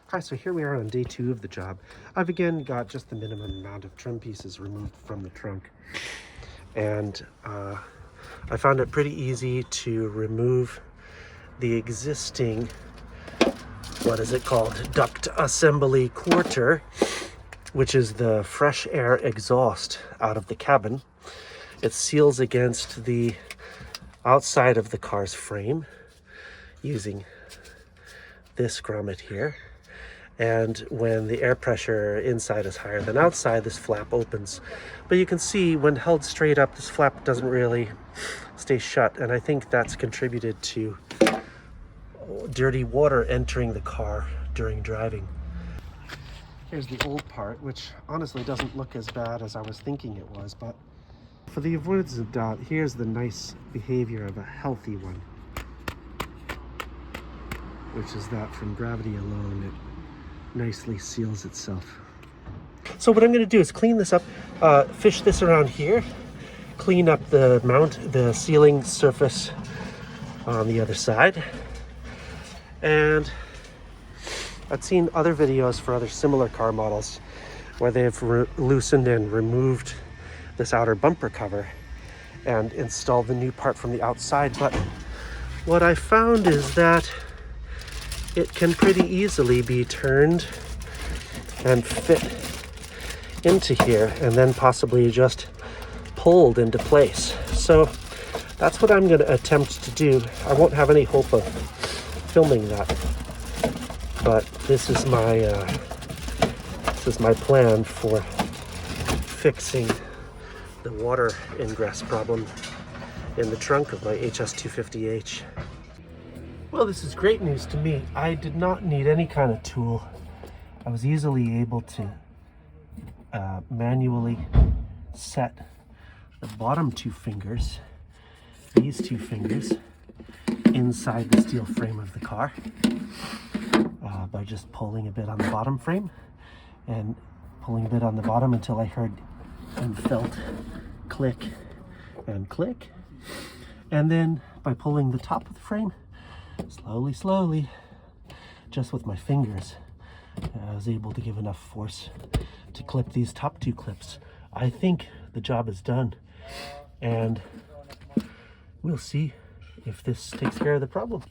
Hi, so here we are on day 2 of the job. I've again got just the minimum amount of trim pieces removed from the trunk. And I found it pretty easy to remove the existing, what is it called, duct assembly quarter, which is the fresh air exhaust out of the cabin. It seals against the outside of the car's frame using this grommet here. And when the air pressure inside is higher than outside, this flap opens. But you can see when held straight up, this flap doesn't really stay shut. And I think that's contributed to dirty water entering the car during driving. Here's the old part, which honestly doesn't look as bad as I was thinking it was. But for the avoidance of doubt, here's the nice behavior of a healthy one, which is that from gravity alone, it nicely seals itself. So what I'm going to do is clean this up, fish this around here, clean up the sealing surface on the other side. And I've seen other videos for other similar car models where they've loosened and removed this outer bumper cover and installed the new part from the outside. But what I found is that it can pretty easily be turned and fit into here and then possibly just pulled into place. So that's what I'm going to attempt to do. I won't have any hope of filming that, but this is my plan for fixing the water ingress problem in the trunk of my HS250h. Well, this is great news to me. I did not need any kind of tool. I was easily able to manually set the bottom 2 fingers, these 2 fingers, inside the steel frame of the car by just pulling a bit on the bottom frame and pulling a bit on the bottom until I heard and felt click and click. And then by pulling the top of the frame, slowly, just with my fingers, I was able to give enough force to clip these top 2 clips. I think the job is done, and we'll see if this takes care of the problem.